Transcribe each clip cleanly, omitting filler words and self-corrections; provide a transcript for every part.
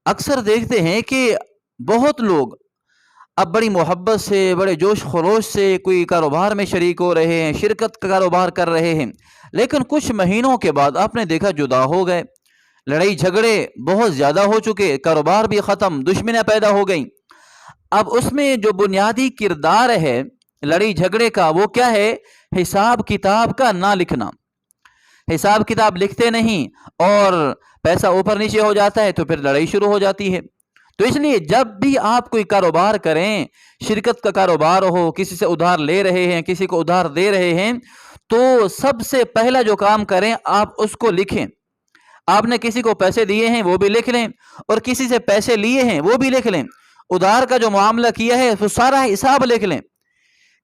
اکثر دیکھتے ہیں کہ بہت لوگ اب بڑی محبت سے، بڑے جوش خروش سے کوئی کاروبار میں شریک ہو رہے ہیں، شرکت کا کاروبار کر رہے ہیں، لیکن کچھ مہینوں کے بعد آپ نے دیکھا جدا ہو گئے، لڑائی جھگڑے بہت زیادہ ہو چکے، کاروبار بھی ختم، دشمنیاں پیدا ہو گئیں۔ اب اس میں جو بنیادی کردار ہے لڑائی جھگڑے کا، وہ کیا ہے؟ حساب کتاب کا نہ لکھنا۔ حساب کتاب لکھتے نہیں اور پیسہ اوپر نیچے ہو جاتا ہے تو پھر لڑائی شروع ہو جاتی ہے۔ تو اس لیے جب بھی آپ کوئی کاروبار کریں، شرکت کا کاروبار ہو، کسی سے ادھار لے رہے ہیں، کسی کو ادھار دے رہے ہیں، تو سب سے پہلا جو کام کریں آپ اس کو لکھیں۔ آپ نے کسی کو پیسے دیے ہیں وہ بھی لکھ لیں، اور کسی سے پیسے لیے ہیں وہ بھی لکھ لیں۔ ادھار کا جو معاملہ کیا ہے وہ سارا حساب لکھ لیں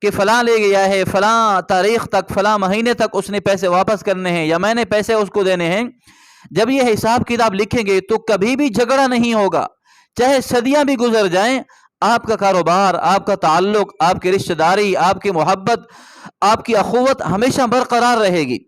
کہ فلاں لے گیا ہے، فلاں تاریخ تک، فلاں مہینے تک اس نے پیسے واپس کرنے ہیں یا میں نے پیسے اس کو دینے ہیں۔ جب یہ حساب کتاب لکھیں گے تو کبھی بھی جھگڑا نہیں ہوگا، چاہے صدیاں بھی گزر جائیں، آپ کا کاروبار، آپ کا تعلق، آپ کی رشتہ داری، آپ کی محبت، آپ کی اخوت ہمیشہ برقرار رہے گی۔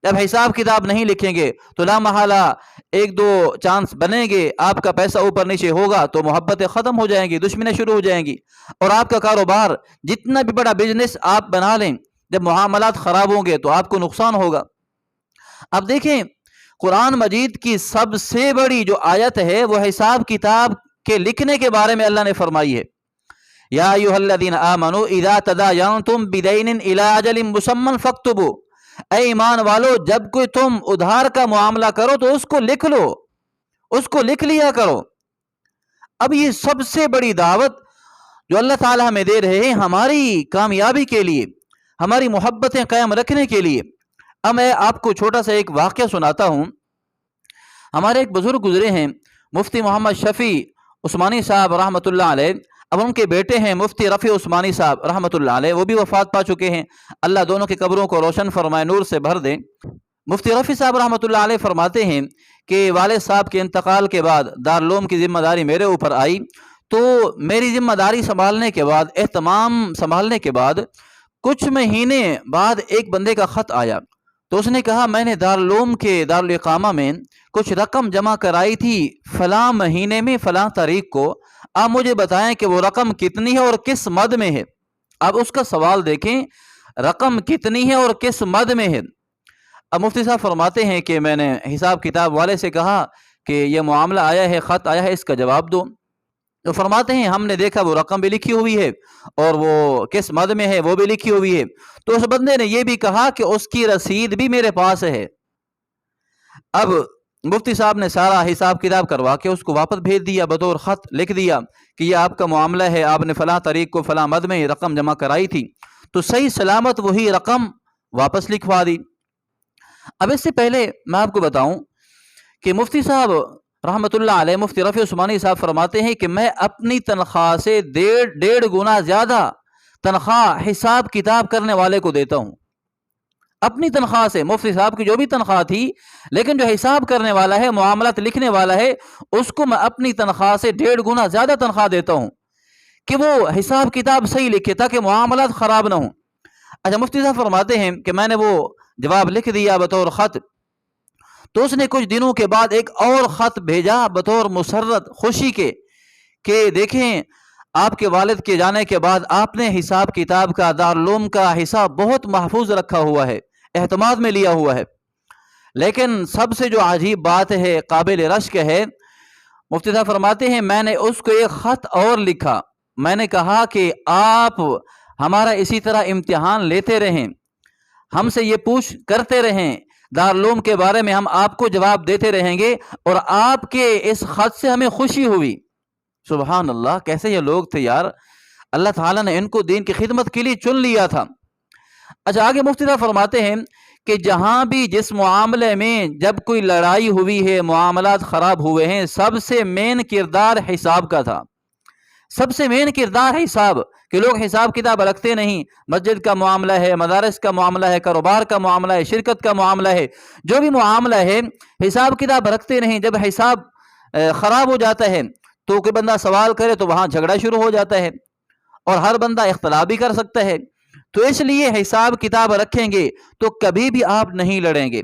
جب حساب کتاب نہیں لکھیں گے تو لا محالہ ایک دو چانس بنیں گے، آپ کا پیسہ اوپر نیچے ہوگا تو محبتیں ختم ہو جائیں گی، دشمنیں شروع ہو جائیں گی، اور آپ کا کاروبار جتنا بھی بڑا بزنس آپ بنا لیں، جب معاملات خراب ہوں گے تو آپ کو نقصان ہوگا۔ اب دیکھیں، قرآن مجید کی سب سے بڑی جو آیت ہے وہ حساب کتاب کے لکھنے کے بارے میں اللہ نے فرمائی ہے۔ یا ایھا الذین آمنوا اذا تداینتم بدین الی اجل مسمى فاکتبوا، اے ایمان والو جب کوئی تم ادھار کا معاملہ کرو تو اس کو لکھ لو، اس کو لکھ لیا کرو۔ اب یہ سب سے بڑی دعوت جو اللہ تعالیٰ ہمیں دے رہے ہیں ہماری کامیابی کے لیے، ہماری محبتیں قائم رکھنے کے لیے۔ اب میں آپ کو چھوٹا سا ایک واقعہ سناتا ہوں۔ ہمارے ایک بزرگ گزرے ہیں، مفتی محمد شفیع عثمانی صاحب رحمۃ اللہ علیہ۔ اب ان کے بیٹے ہیں مفتی رفیع عثمانی صاحب رحمۃ اللہ علیہ، وہ بھی وفات پا چکے ہیں، اللہ دونوں کی قبروں کو روشن فرمائے، نور سے بھر دیں۔ مفتی رفیع صاحب رحمۃ اللہ علیہ فرماتے ہیں کہ والد صاحب کے انتقال کے بعد دارالعلوم کی ذمہ داری میرے اوپر آئی، تو میری ذمہ داری سنبھالنے کے بعد، اہتمام سنبھالنے کے بعد کچھ مہینے بعد ایک بندے کا خط آیا، تو اس نے کہا میں نے دارالعلوم کے دارالاقامہ میں کچھ رقم جمع کرائی تھی فلاں مہینے میں فلاں تاریخ کو، آپ مجھے بتائیں کہ وہ رقم کتنی ہے اور کس مد میں ہے۔ اب اس کا سوال دیکھیں، رقم کتنی ہے اور کس مد میں ہے۔ اب مفتی صاحب فرماتے ہیں کہ میں نے حساب کتاب والے سے کہا کہ یہ معاملہ آیا ہے، خط آیا ہے، اس کا جواب دو۔ تو فرماتے ہیں ہم نے دیکھا وہ رقم بھی لکھی ہوئی ہے اور وہ کس مد میں ہے وہ بھی لکھی ہوئی ہے، تو اس بندے نے یہ بھی کہا کہ اس کی رسید بھی میرے پاس ہے۔ اب مفتی صاحب نے سارا حساب کتاب کروا کے اس کو واپس بھیج دیا، بطور خط لکھ دیا کہ یہ آپ کا معاملہ ہے، آپ نے فلاں تاریخ کو فلاں مد میں رقم جمع کرائی تھی، تو صحیح سلامت وہی رقم واپس لکھوا دی۔ اب اس سے پہلے میں آپ کو بتاؤں کہ مفتی صاحب رحمۃ اللہ علیہ، مفتی رفیع عثمانی صاحب فرماتے ہیں کہ میں اپنی تنخواہ سے ڈیڑھ گنا زیادہ تنخواہ حساب کتاب کرنے والے کو دیتا ہوں۔ اپنی تنخواہ سے، مفتی صاحب کی جو بھی تنخواہ تھی، لیکن جو حساب کرنے والا ہے، معاملات لکھنے والا ہے، اس کو میں اپنی تنخواہ سے 1.5 گنا زیادہ تنخواہ دیتا ہوں کہ وہ حساب کتاب صحیح لکھے تاکہ معاملات خراب نہ ہوں۔ اچھا، مفتی صاحب فرماتے ہیں کہ میں نے وہ جواب لکھ دیا بطور خط، تو اس نے کچھ دنوں کے بعد ایک اور خط بھیجا بطور مسرت، خوشی کے، کہ دیکھیں آپ کے والد کے جانے کے بعد آپ نے حساب کتاب کا، دارالعلوم کا حساب بہت محفوظ رکھا ہوا ہے، اہتمام میں لیا ہوا ہے۔ لیکن سب سے جو عجیب بات ہے، قابل رشک ہے، مفتی صاحب فرماتے ہیں میں نے اس کو ایک خط اور لکھا، میں نے کہا کہ آپ ہمارا اسی طرح امتحان لیتے رہیں، ہم سے یہ پوچھ کرتے رہیں، دارالعلوم کے بارے میں ہم آپ کو جواب دیتے رہیں گے، اور آپ کے اس خط سے ہمیں خوشی ہوئی۔ سبحان اللہ، کیسے یہ لوگ تھے یار، اللہ تعالیٰ نے ان کو دین کی خدمت کے لیے چن لیا تھا۔ اچھا، آگے مفتی صاحب فرماتے ہیں کہ جہاں بھی جس معاملے میں جب کوئی لڑائی ہوئی ہے، معاملات خراب ہوئے ہیں، سب سے مین کردار حساب کا تھا، سب سے مین کردار حساب، کہ لوگ حساب کتاب رکھتے نہیں۔ مسجد کا معاملہ ہے، مدارس کا معاملہ ہے، کاروبار کا معاملہ ہے، شرکت کا معاملہ ہے، جو بھی معاملہ ہے حساب کتاب رکھتے نہیں۔ جب حساب خراب ہو جاتا ہے تو کوئی بندہ سوال کرے تو وہاں جھگڑا شروع ہو جاتا ہے، اور ہر بندہ اختلاف بھی کر سکتا ہے۔ تو اس لیے حساب کتاب رکھیں گے تو کبھی بھی آپ نہیں لڑیں گے،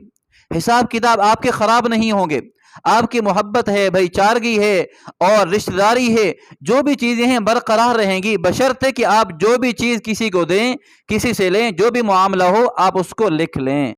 حساب کتاب آپ کے خراب نہیں ہوں گے۔ آپ کی محبت ہے، بھائی چارگی ہے اور رشتہ داری ہے، جو بھی چیزیں ہیں برقرار رہیں گی، بشرطے کہ آپ جو بھی چیز کسی کو دیں، کسی سے لیں، جو بھی معاملہ ہو آپ اس کو لکھ لیں۔